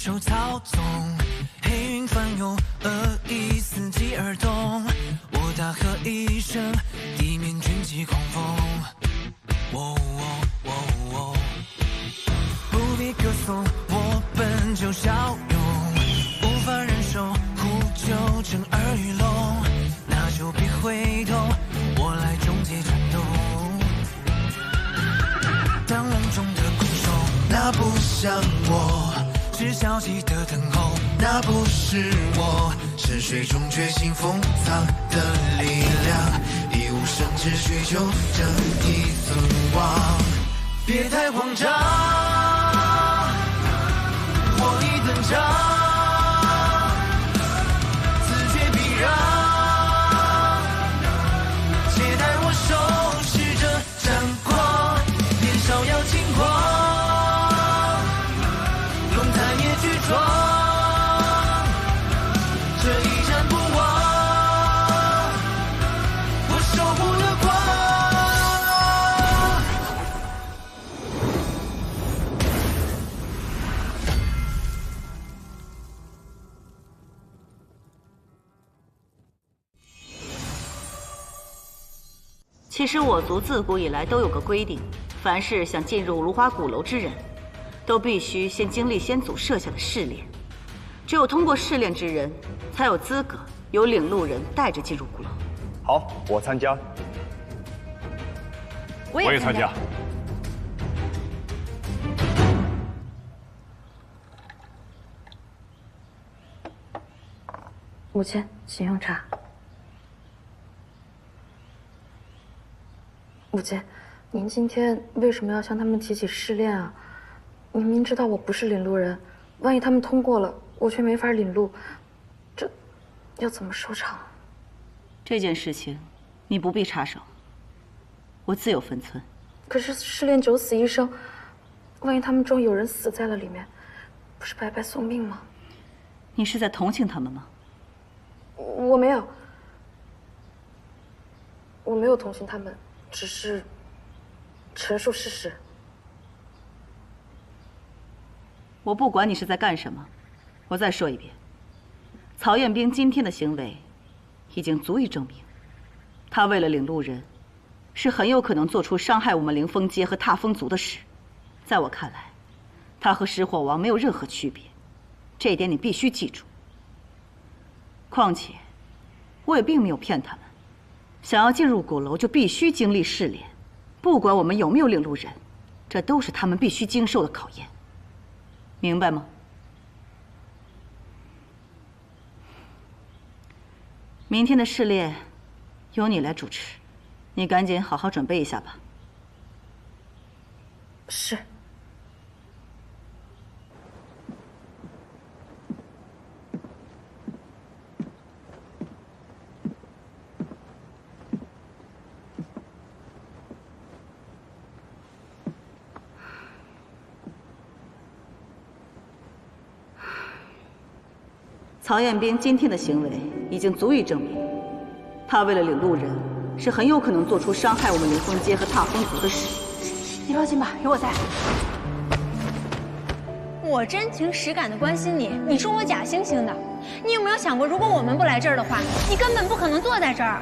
手操纵，黑云翻涌，恶意伺机而动。我大喝一声，地面卷起狂风。不必歌颂，我本就骁勇，无法忍受呼救震耳欲聋，那就别回头，我来终结战斗。当笼中的困兽，那不像我，是消极的等候，那不是我，深水中觉醒封藏的力量，一无生之需求正义存亡。别太慌张，我已登场，自觉避让，且待我收拾这战光，年少要轻狂，龙潭也去闯，这一战不忘，我守护了光。其实我族自古以来都有个规定，凡是想进入芦花鼓楼之人，都必须先经历先祖设下的试炼。只有通过试炼之人，才有资格由领路人带着进入鼓楼。好，我参加。我也参加。母亲，请用茶。母亲，您今天为什么要向他们提起试炼啊？您明知道我不是领路人，万一他们通过了，我却没法领路，这要怎么收场？这件事情，你不必插手，我自有分寸。可是试炼九死一生，万一他们中有人死在了里面，不是白白送命吗？你是在同情他们吗？我没有，我没有同情他们。只是陈述事实。我不管你是在干什么，我再说一遍，曹彦兵今天的行为已经足以证明，他为了领路人，是很有可能做出伤害我们凌风街和踏风族的事。在我看来，他和石火王没有任何区别，这一点你必须记住。况且，我也并没有骗他们。想要进入鼓楼，就必须经历试炼，不管我们有没有领路人，这都是他们必须经受的考验，明白吗？明天的试炼由你来主持，你赶紧好好准备一下吧。是。曹彦兵今天的行为已经足以证明，他为了领路人，是很有可能做出伤害我们凌风街和踏风族的事。你放心吧，有我在。我真情实感的关心你，你说我假惺惺的。你有没有想过，如果我们不来这儿的话，你根本不可能坐在这儿。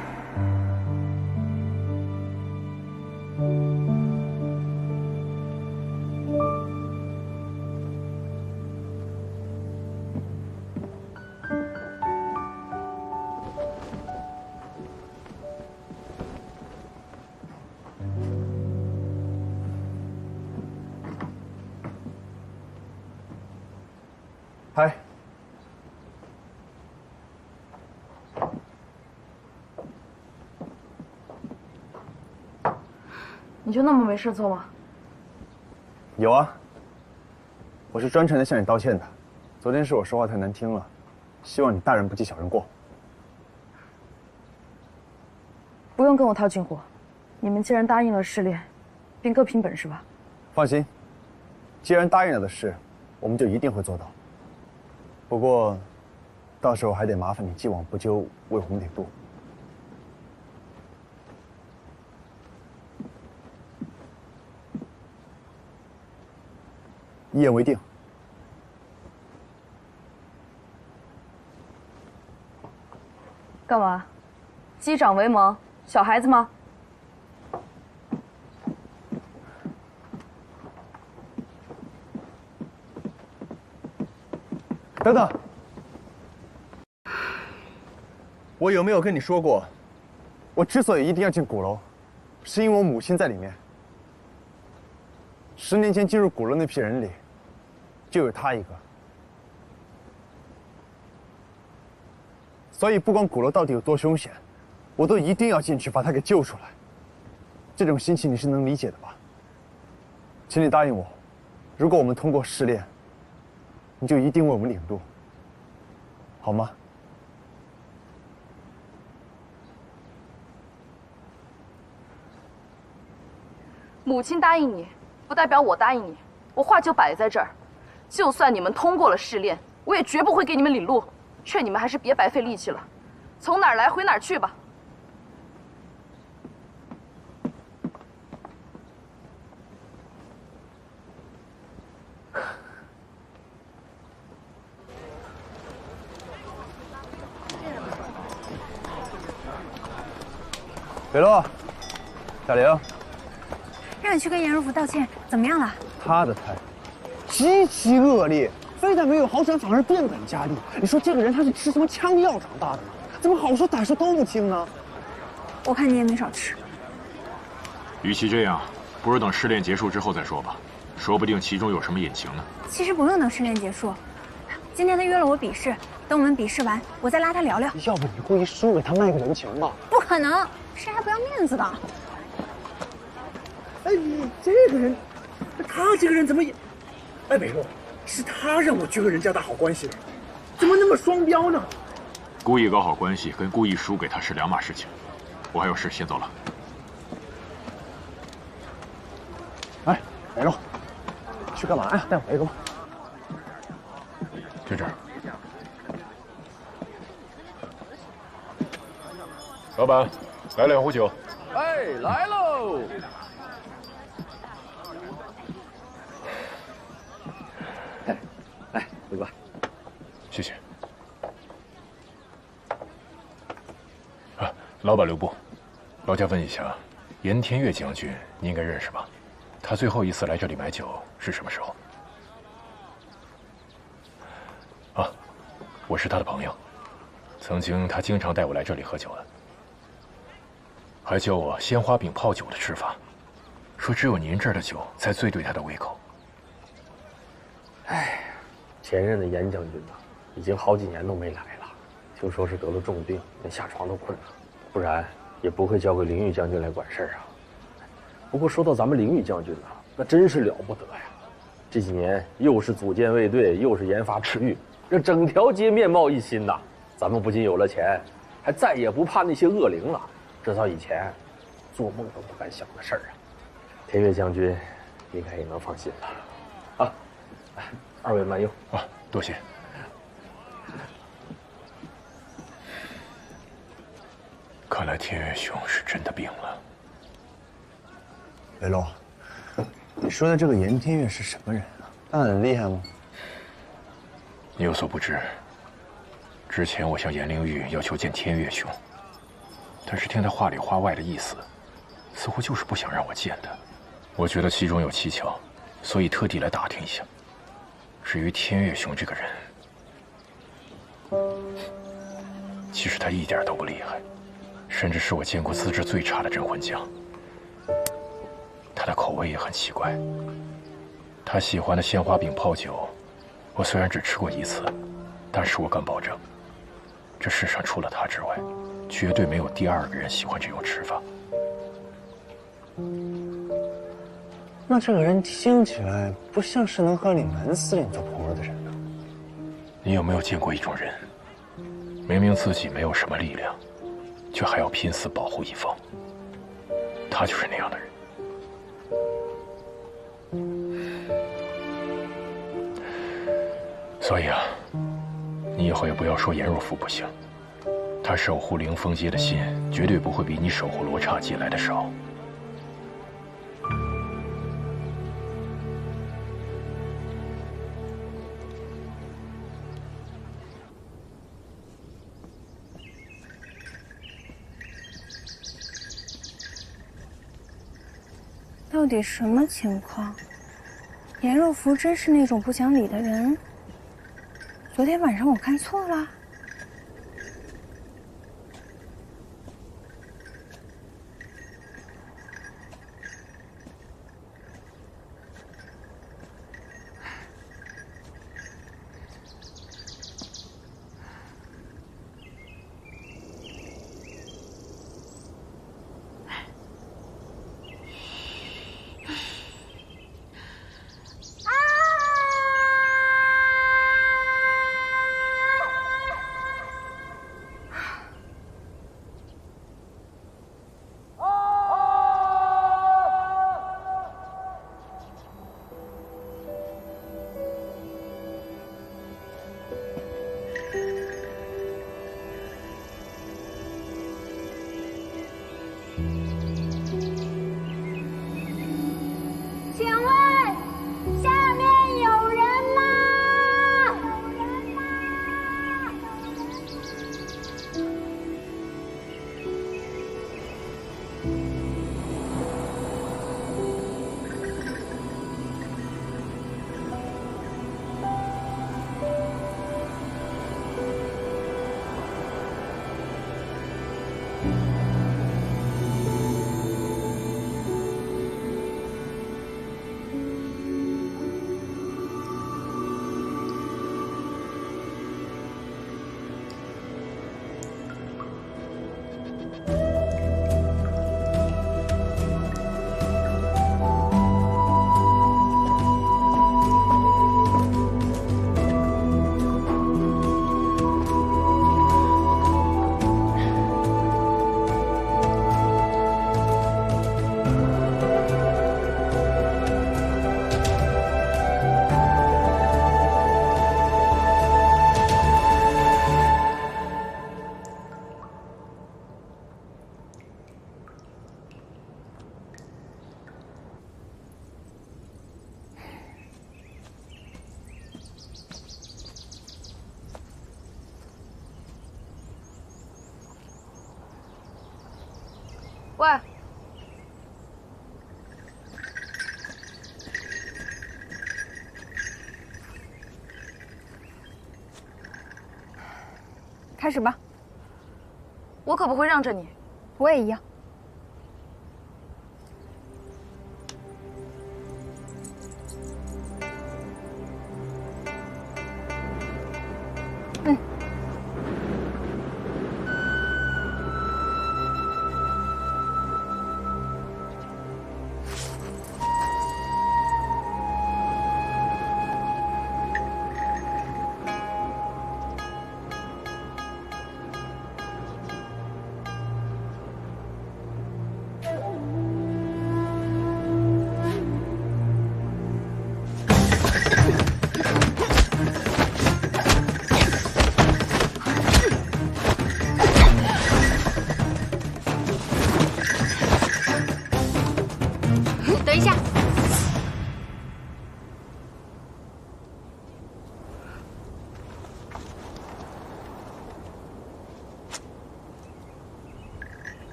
嗨，你就那么没事做吗？有啊，我是专程来向你道歉的。昨天是我说话太难听了，希望你大人不计小人过。不用跟我套近乎，你们既然答应了试炼，便各凭本事吧。放心，既然答应了的事，我们就一定会做到。不过，到时候还得麻烦你既往不咎，为我们领路。一言为定。干嘛？击掌为盟，小孩子吗？等等，我有没有跟你说过，我之所以一定要进鼓楼，是因为我母亲在里面。10年前进入鼓楼那批人里，就有她一个。所以不管鼓楼到底有多凶险，我都一定要进去把她给救出来。这种心情你是能理解的吧？请你答应我，如果我们通过试炼，你就一定为我们领路，好吗？母亲答应你，不代表我答应你。我话就摆在这儿，就算你们通过了试炼，我也绝不会给你们领路。劝你们还是别白费力气了，从哪儿来回哪儿去吧。北洛，小玲，让你去跟严如福道歉，怎么样了？他的态度极其恶劣，非但没有好转，反而变本加厉。你说这个人他是吃什么枪药长大的吗？怎么好说歹说都不听呢？我看你也没少吃。与其这样，不如等试炼结束之后再说吧，说不定其中有什么隐情呢。其实不用等试炼结束，今天他约了我比试，等我们比试完，我再拉他聊聊。要不你故意输给他卖个人情吧？不可能，谁还不要面子的？哎，你这个人，他这个人怎么也……哎，北洛，是他让我去和人家打好关系的，怎么那么双标呢？故意搞好关系跟故意输给他是两码事情。我还有事，先走了。哎，北洛，去干嘛呀？带我一个吧。就这儿。老板，来2壶酒。哎，来喽！来，回吧。谢谢。啊，老板刘部，劳驾问一下，严天岳将军你应该认识吧？他最后一次来这里买酒是什么时候？啊，我是他的朋友，曾经他经常带我来这里喝酒的，还教我鲜花饼泡酒的吃法，说只有您这儿的酒才最对他的胃口。哎，前任的严将军呐，已经好几年都没来了，听说是得了重病，连下床都困难，不然也不会交给林玉将军来管事儿啊。不过说到咱们林玉将军呐，那真是了不得呀！这几年又是组建卫队，又是研发赤玉，这整条街面貌一新呐。咱们不仅有了钱，还再也不怕那些恶灵了。这早以前做梦都不敢想的事儿啊！天岳将军应该也能放心了。啊，二位慢用啊，多谢。看来天岳兄是真的病了。北洛，你说的这个严天岳是什么人啊？他很厉害吗？你有所不知，之前我向严灵玉要求见天岳兄，但是听他话里话外的意思，似乎就是不想让我见他。我觉得其中有蹊跷，所以特地来打听一下。至于天岳兄这个人，其实他一点都不厉害，甚至是我见过资质最差的镇魂将。他的口味也很奇怪，他喜欢的鲜花饼泡酒，我虽然只吃过一次，但是我敢保证，这世上除了他之外，绝对没有第二个人喜欢这种吃法。那这个人听起来不像是能和岭南司令做朋友的人呢。你有没有见过一种人，明明自己没有什么力量，却还要拼死保护一方？他就是那样的人。所以啊，你以后也不要说严若甫不行，他守护灵峰街的心，绝对不会比你守护罗刹街来的少。到底什么情况？颜若芙真是那种不讲理的人？昨天晚上我看错了？喂，开始吧。我可不会让着你。我也一样。等一下，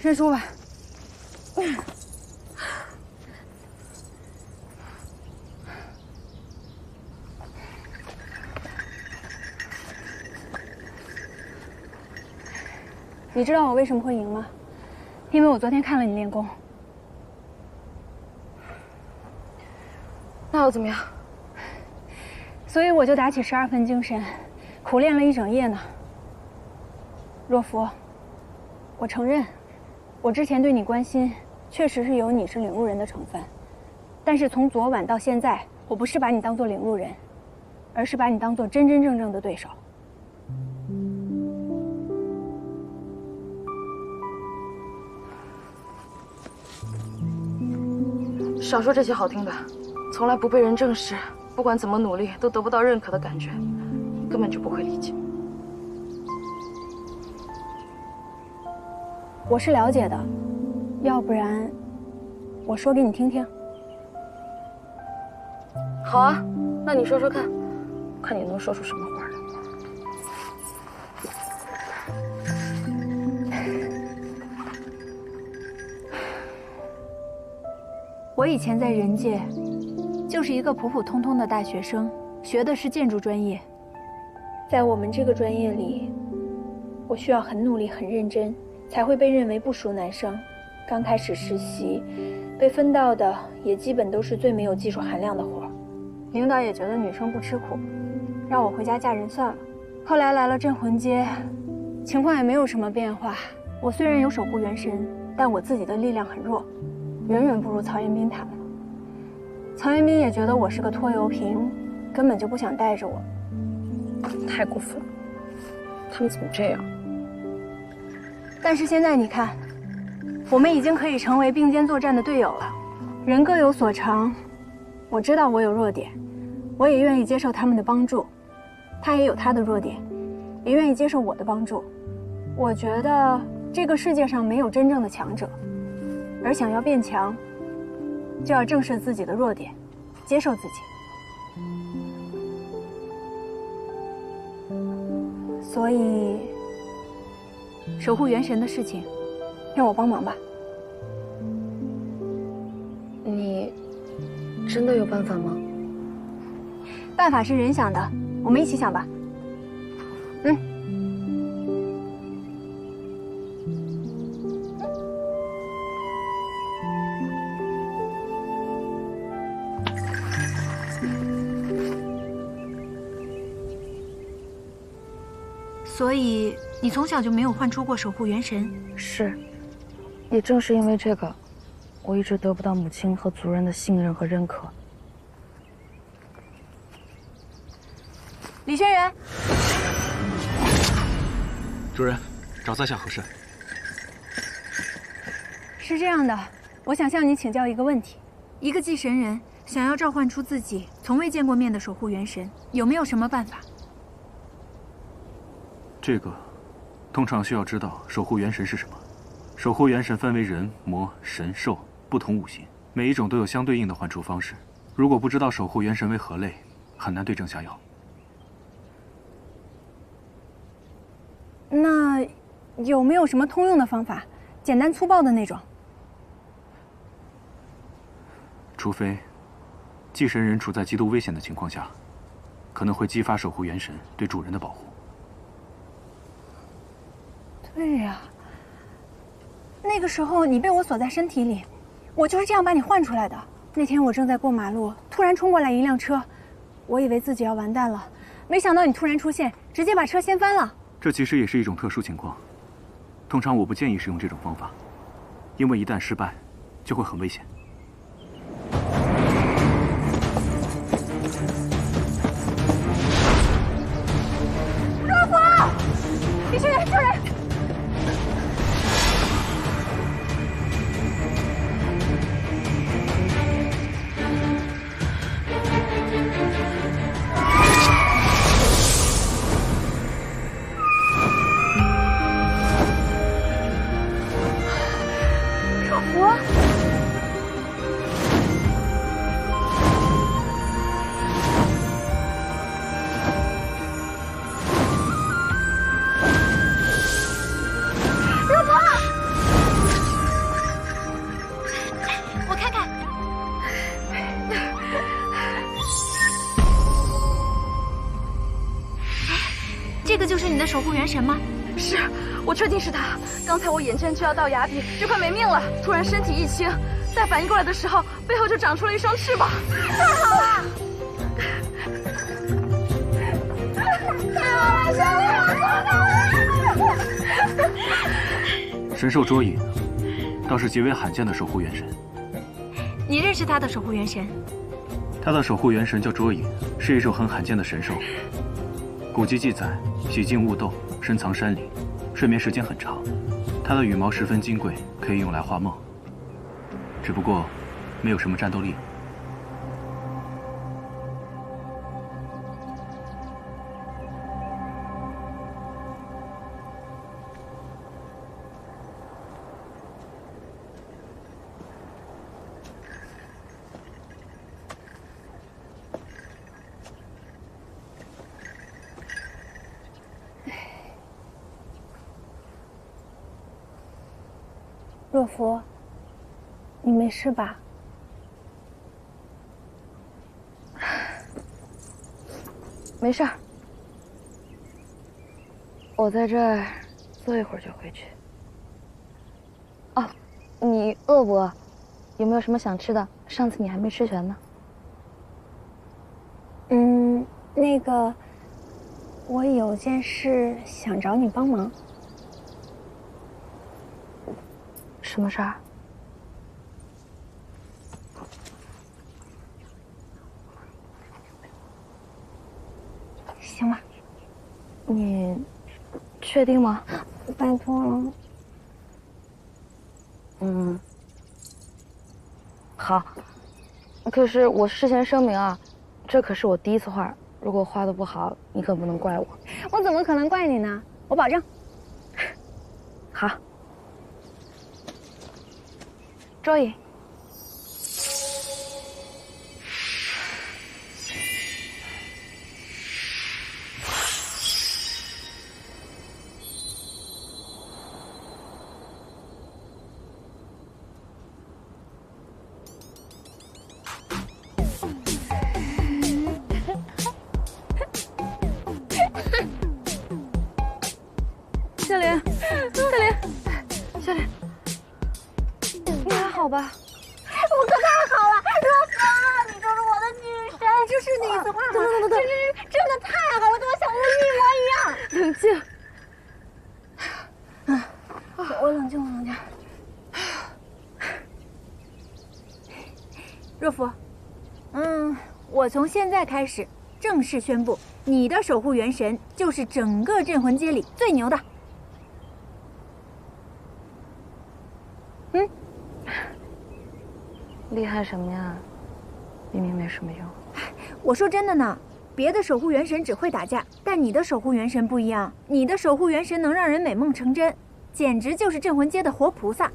认输吧。你知道我为什么会赢吗？因为我昨天看了你练功。那又怎么样？所以我就打起12分精神，苦练了一整夜呢。若芙，我承认，我之前对你关心，确实是有你是领路人的成分。但是从昨晚到现在，我不是把你当做领路人，而是把你当做真真正正的对手。少说这些好听的，从来不被人正视，不管怎么努力都得不到认可的感觉，你根本就不会理解。我是了解的，要不然我说给你听听。好啊，那你说说看，看你能说出什么话来。我以前在人界，就是一个普普通通的大学生，学的是建筑专业。在我们这个专业里，我需要很努力、很认真，才会被认为不属男生。刚开始实习，被分到的也基本都是最没有技术含量的活。领导也觉得女生不吃苦，让我回家嫁人算了。后来来了镇魂街，情况也没有什么变化。我虽然有守护元神，但我自己的力量很弱。远远不如曹彦斌他们。曹彦斌也觉得我是个拖油瓶，根本就不想带着我。太过分了，他们怎么这样？但是现在你看，我们已经可以成为并肩作战的队友了。人各有所长，我知道我有弱点，我也愿意接受他们的帮助。他也有他的弱点，也愿意接受我的帮助。我觉得这个世界上没有真正的强者。而想要变强，就要正视自己的弱点，接受自己。所以，守护元神的事情，让我帮忙吧。你真的有办法吗？办法是人想的，我们一起想吧。所以你从小就没有唤出过守护元神？是，也正是因为这个，我一直得不到母亲和族人的信任和认可。李轩辕，主人，找在下何事？是这样的，我想向你请教一个问题：一个祭神人想要召唤出自己从未见过面的守护元神，有没有什么办法？这个，通常需要知道守护元神是什么。守护元神分为人、魔、神、兽不同五行，每一种都有相对应的唤出方式。如果不知道守护元神为何类，很难对症下药。那有没有什么通用的方法，简单粗暴的那种？除非祭神人处在极度危险的情况下，可能会激发守护元神对主人的保护。对呀，那个时候你被我锁在身体里，我就是这样把你唤出来的。那天我正在过马路，突然冲过来一辆车，我以为自己要完蛋了，没想到你突然出现，直接把车掀翻了。这其实也是一种特殊情况，通常我不建议使用这种方法，因为一旦失败，就会很危险。若佛，李轩辕，救人！这个就是你的守护元神吗？是，我确定是他。刚才我眼见就要到崖壁，就快没命了，突然身体一轻，再反应过来的时候，背后就长出了一双翅膀。太好了！太好了，兄弟，我做到了！神兽捉影，倒是极为罕见的守护元神。你认识他的守护元神？他的守护元神叫捉影，是一种很罕见的神兽。古籍记载，喜静雾斗，深藏山林，睡眠时间很长。它的羽毛十分金贵，可以用来画梦。只不过，没有什么战斗力。若弗，你没事吧？没事儿，我在这儿坐一会儿就回去。哦，你饿不饿？有没有什么想吃的？上次你还没吃全呢。那个，我有件事想找你帮忙。什么事儿？行吧。你确定吗？拜托了。好。可是我事先声明啊，这可是我第一次画，如果画的不好，你可不能怪我。我怎么可能怪你呢？我保证。好。周颖。夏琳，夏琳，你还好吧？我可太好了，若弗，你就是我的女神，就是那次画吗？真的太好了，跟我想的一模一样。冷静。我冷静。若弗，我从现在开始正式宣布，你的守护元神就是整个镇魂街里最牛的。厉害什么呀？明明没什么用。我说真的呢，别的守护元神只会打架，但你的守护元神不一样，你的守护元神能让人美梦成真，简直就是镇魂街的活菩萨。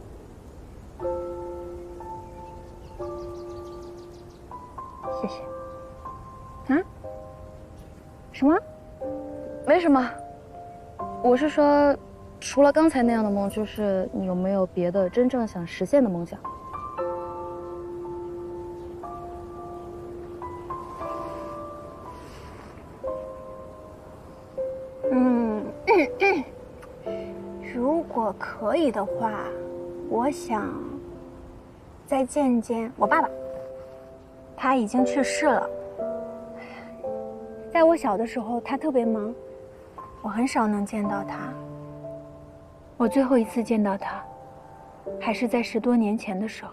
谢谢。啊？什么？没什么。我是说，除了刚才那样的梦，就是你有没有别的真正想实现的梦想？如果可以的话，我想再见见我爸爸。他已经去世了。在我小的时候，他特别忙，我很少能见到他。我最后一次见到他，还是在10多年前的时候。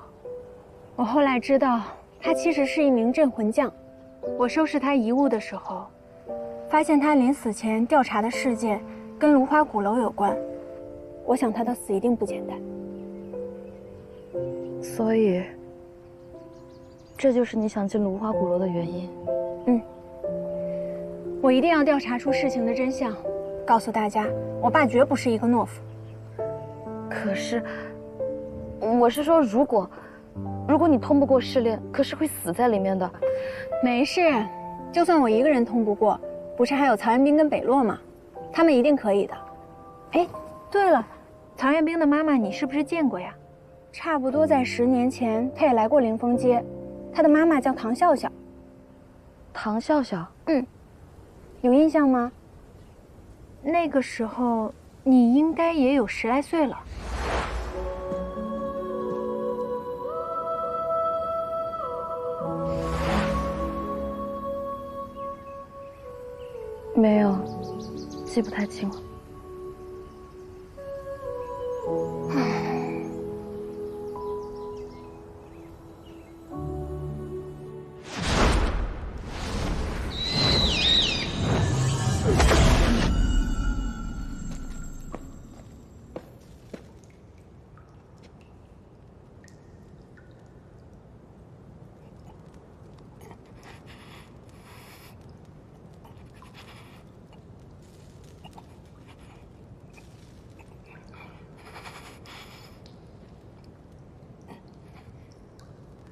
我后来知道，他其实是一名镇魂将。我收拾他遗物的时候，发现他临死前调查的事件跟芦花鼓楼有关。我想他的死一定不简单。所以，这就是你想进芦花鼓楼的原因。我一定要调查出事情的真相，告诉大家，我爸绝不是一个懦夫。可是，我是说，如果你通不过试炼，可是会死在里面的。没事，就算我一个人通不过，不是还有曹元斌跟北洛吗？他们一定可以的。哎，对了，曹元斌的妈妈你是不是见过呀？差不多在10年前，她也来过凌风街。她的妈妈叫唐笑笑。唐笑笑？有印象吗？那个时候你应该也有10来岁了。没有，记不太清了。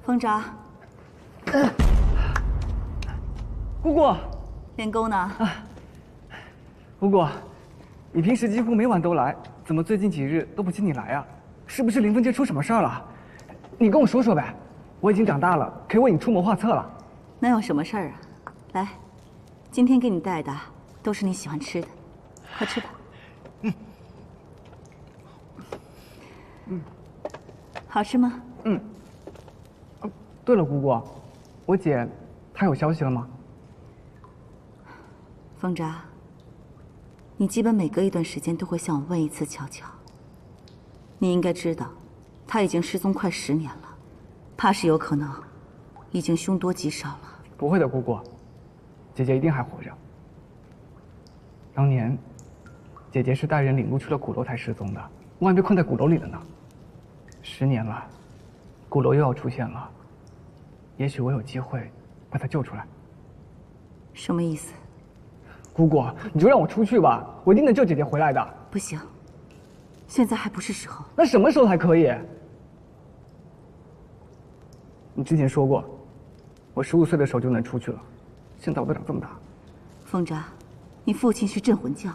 风札，姑姑，练功呢？姑姑，你平时几乎每晚都来，怎么最近几日都不见你来啊？是不是林凤姐出什么事儿了？你跟我说说呗。我已经长大了，可以为你出谋划策了。能有什么事儿啊？来，今天给你带的都是你喜欢吃的，快吃吧。好吃吗？对了，姑姑，我姐她有消息了吗？风札，你基本每隔一段时间都会向我问一次乔乔。你应该知道，她已经失踪快10年了，怕是有可能已经凶多吉少了。不会的，姑姑，姐姐一定还活着。当年，姐姐是带人领路去了鼓楼才失踪的，我还被困在鼓楼里了呢。10年了，鼓楼又要出现了，也许我有机会把她救出来。什么意思？姑姑，你就让我出去吧，我一定能救姐姐回来的。不行，现在还不是时候。那什么时候才可以？你之前说过，我15岁的时候就能出去了，现在我都长这么大。风札，你父亲是镇魂将，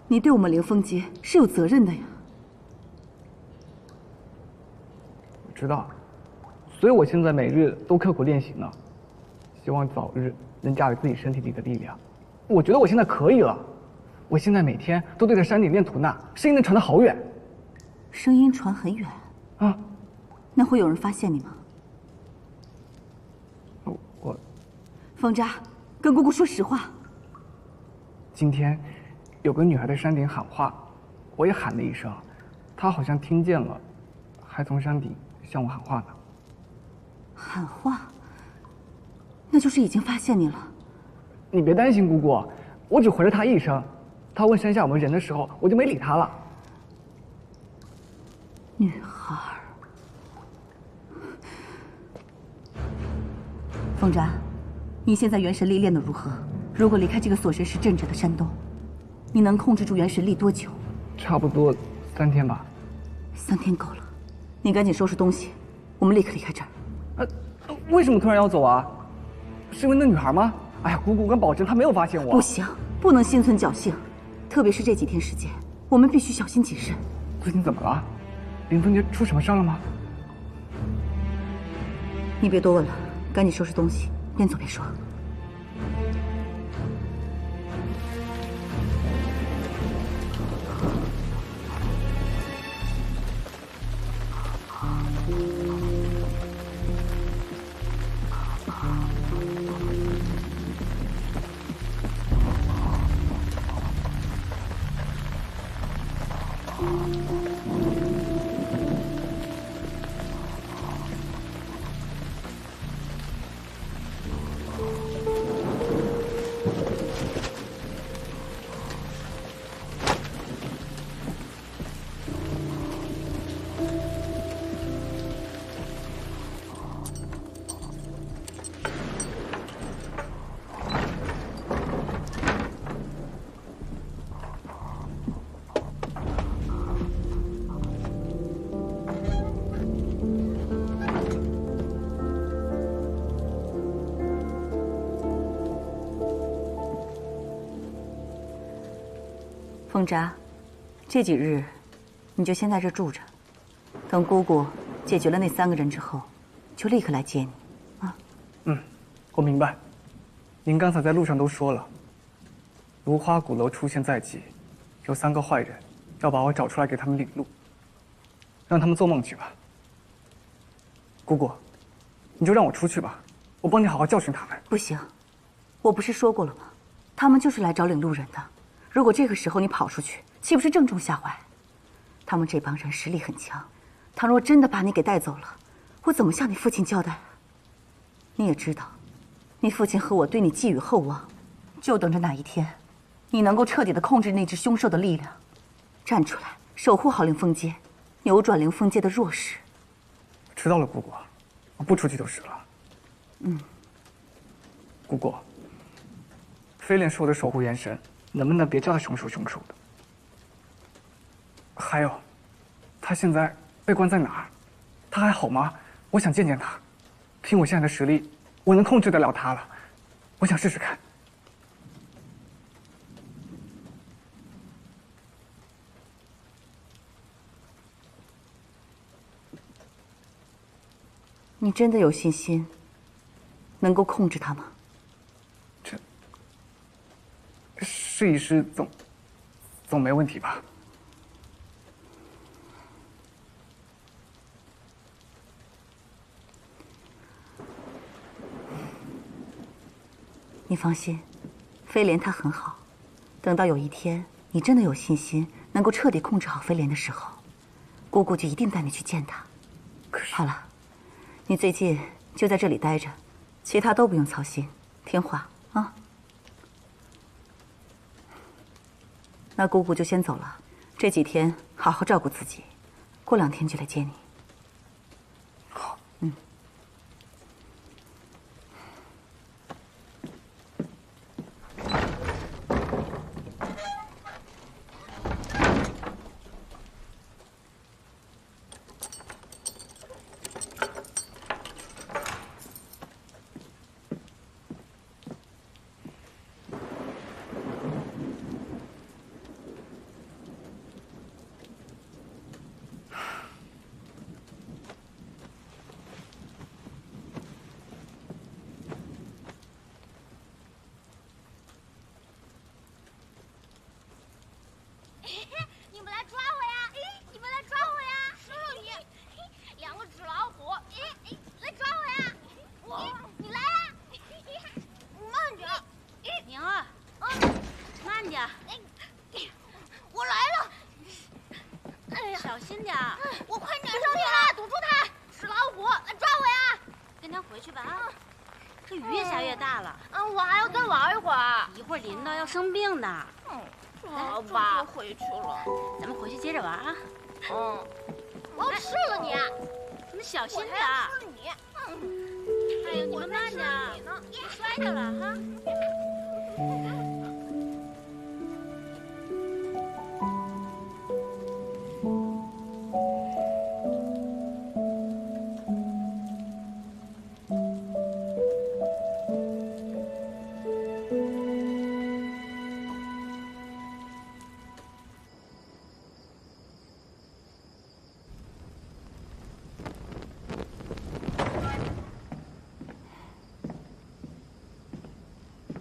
你对我们凌风街是有责任的呀。我知道，所以我现在每日都刻苦练习呢，希望早日能驾驭自己身体里的力量。我觉得我现在可以了，我现在每天都对着山顶练吐纳，声音能传得好远。声音传很远啊？那会有人发现你吗？我，风札，跟姑姑说实话。今天有个女孩在山顶喊话，我也喊了一声，她好像听见了，还从山顶向我喊话呢。喊话？那就是已经发现你了。你别担心，姑姑，我只回了她一声。她问山下有没有人的时候，我就没理她了。女孩。风札，你现在元神力练得如何？如果离开这个锁神石镇着的山洞，你能控制住元神力多久？差不多3天吧。3天够了，你赶紧收拾东西，我们立刻离开这儿。为什么突然要走啊？是因为那女孩吗？哎呀，姑姑，我敢保证她没有发现我。不行，不能心存侥幸，特别是这几天时间，我们必须小心谨慎。最近怎么了？林凤姐出什么事了吗？你别多问了，赶紧收拾东西，边走边说。风札，这几日你就先在这住着，等姑姑解决了那3个人之后，就立刻来接你，啊？我明白。您刚才在路上都说了，如花鼓楼出现在即，有3个坏人要把我找出来给他们领路，让他们做梦去吧。姑姑，你就让我出去吧，我帮你好好教训他们。不行，我不是说过了吗？他们就是来找领路人的。如果这个时候你跑出去，岂不是正中下怀？他们这帮人实力很强，倘若真的把你给带走了，我怎么向你父亲交代？你也知道，你父亲和我对你寄予厚望，就等着哪一天，你能够彻底的控制那只凶兽的力量，站出来守护好凌风街，扭转凌风街的弱势。知道了，姑姑，我不出去就是了。姑姑，飞莲是我的守护元神，能不能别叫他凶手的？还有，他现在被关在哪儿？他还好吗？我想见见他。凭我现在的实力，我能控制得了他了。我想试试看。你真的有信心能够控制他吗？试一试，总没问题吧？你放心，飞莲她很好。等到有一天你真的有信心能够彻底控制好飞莲的时候，姑姑就一定带你去见她。好了，你最近就在这里待着，其他都不用操心，听话啊。那姑姑就先走了，这几天好好照顾自己，过2天就来接你。好，你们来抓我呀！你们来抓我呀！吃了你！2个纸老虎！来抓我呀！你来呀！慢点！宁儿，慢点！我来了！哎呀，小心点！我快撵上去了，堵住他！纸老虎，来抓我呀！跟他回去吧啊！这雨越下越大了。我还要再玩一会儿。一会儿淋到要生病的。好吧，回去了。咱们回去接着玩啊。我要吃了你！你们小心点！吃你！哎呦，你们慢点，别摔着了哈。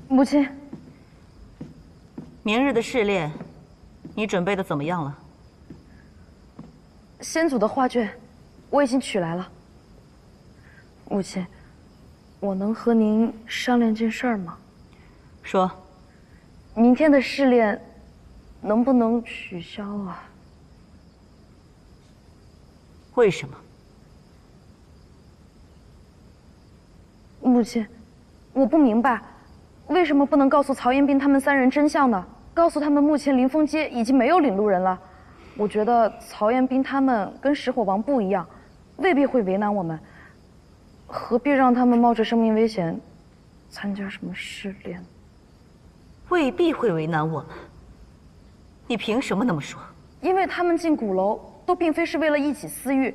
母亲，明日的试炼，你准备的怎么样了？先祖的画卷，我已经取来了。母亲，我能和您商量件事儿吗？说。明天的试炼，能不能取消啊？为什么？母亲，我不明白。为什么不能告诉曹彦斌他们3人真相呢？告诉他们目前临风街已经没有领路人了。我觉得曹彦斌他们跟石火王不一样，未必会为难我们。何必让他们冒着生命危险参加什么试炼？未必会为难我们。你凭什么那么说？因为他们进鼓楼都并非是为了一己私欲，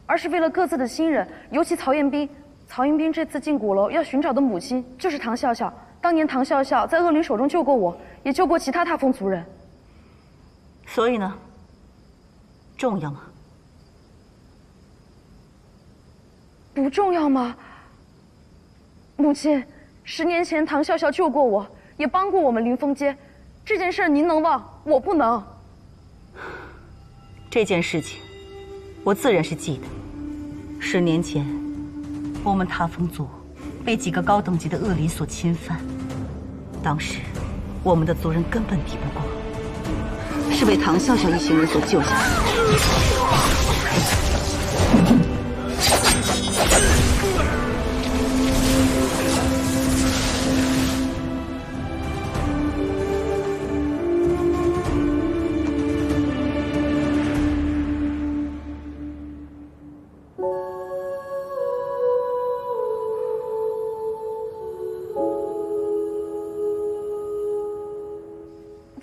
而是为了各自的亲人，尤其曹彦斌。曹彦斌这次进鼓楼要寻找的母亲就是唐笑笑。当年唐笑笑在恶灵手中救过我，也救过其他踏风族人。所以呢？重要吗？不重要吗？母亲，10年前唐笑笑救过我，也帮过我们临风街，这件事您能忘，我不能。这件事情，我自然是记得。10年前，我们踏风族被几个高等级的恶灵所侵犯，当时我们的族人根本敌不过，是被唐笑笑一行人所救下来的。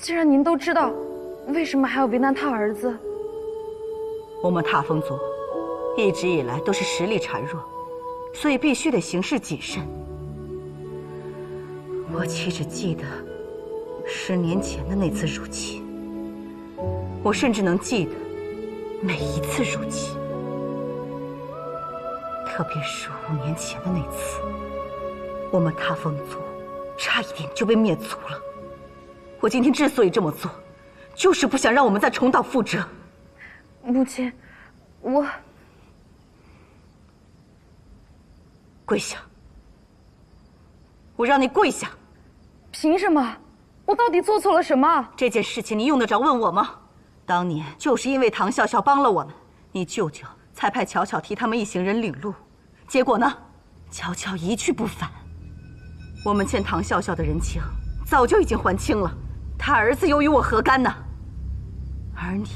既然您都知道，为什么还要为难他儿子？我们踏风族一直以来都是实力孱弱，所以必须得行事谨慎。我岂只记得10年前的那次入侵，我甚至能记得每一次入侵，特别是5年前的那次，我们塌风族差一点就被灭族了。我今天之所以这么做，就是不想让我们再重蹈覆辙。母亲，我跪下！我让你跪下！凭什么？我到底做错了什么？这件事情你用得着问我吗？当年就是因为唐笑笑帮了我们，你舅舅才派巧巧替他们一行人领路，结果呢，巧巧一去不返。我们欠唐笑笑的人情早就已经还清了，他儿子又与我何干呢？而你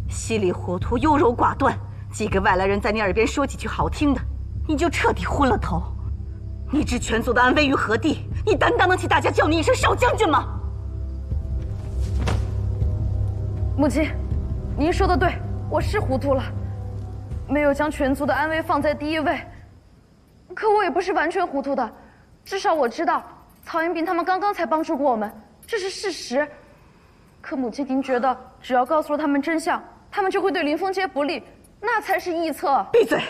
稀里糊涂、优柔寡断，几个外来人在你耳边说几句好听的，你就彻底昏了头。你置全族的安危于何地？你担当得起大家叫你一声少将军吗？母亲，您说的对，我是糊涂了，没有将全族的安危放在第一位。可我也不是完全糊涂的，至少我知道曹延斌他们刚刚才帮助过我们，这是事实。可母亲，您觉得只要告诉了他们真相，他们就会对林峰阶不利，那才是臆测。闭嘴！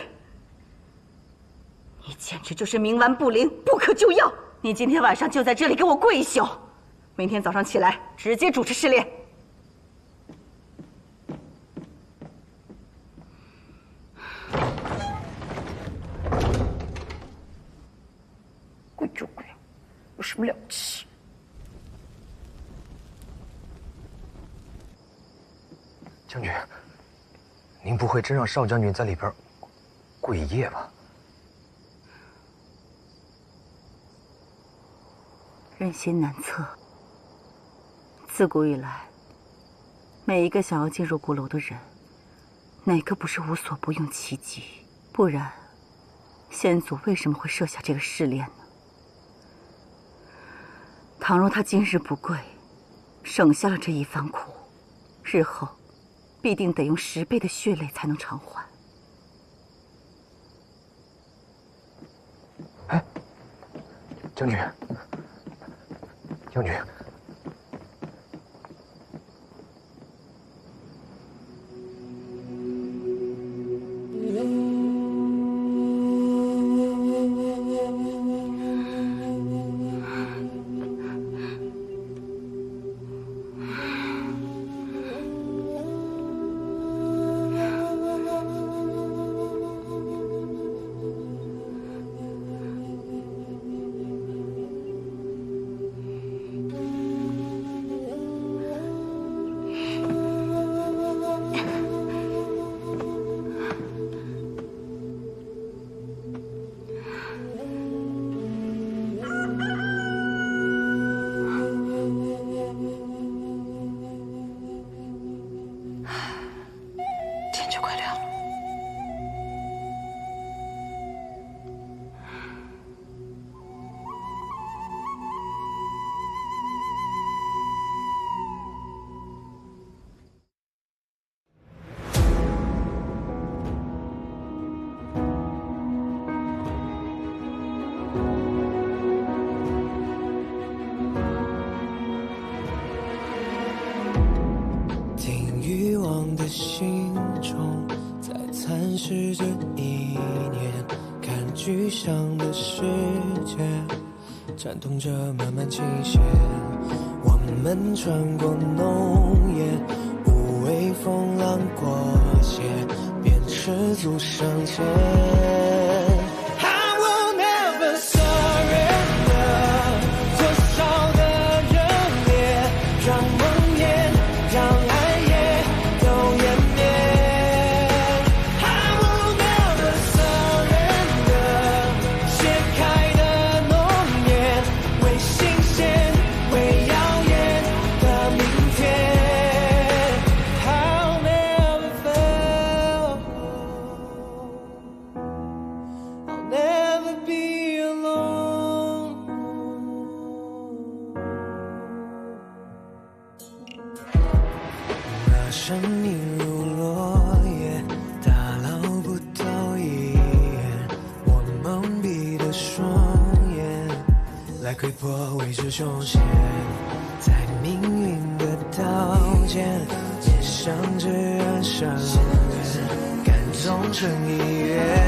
你简直就是冥顽不灵，不可救药！你今天晚上就在这里给我跪一宿，明天早上起来直接主持试炼。跪就跪，有什么了不起？将军，您不会真让少将军在里边跪一夜吧？人心难测。自古以来，每一个想要进入鼓楼的人，哪个不是无所不用其极？不然，先祖为什么会设下这个试炼呢？倘若他今日不跪，省下了这一番苦，日后必定得用10倍的血泪才能偿还。哎，将军，将军，天就快亮了。听欲望的心中在蚕食着意念，看具象的世界颤动着慢慢倾斜。我们穿过浓烟，无畏风浪过界，便赤足上前。I will never surrender， 多少的热烈，让梦魇，让爱也都湮灭。I will never surrender， 揭开的浓烟，为新鲜，为耀眼的明天。I'll never fail， I'll never be alone。那生命如落叶，打捞不到一眼。我窥破未知凶险，在命运的刀尖，面上只染上缘，感动成一约。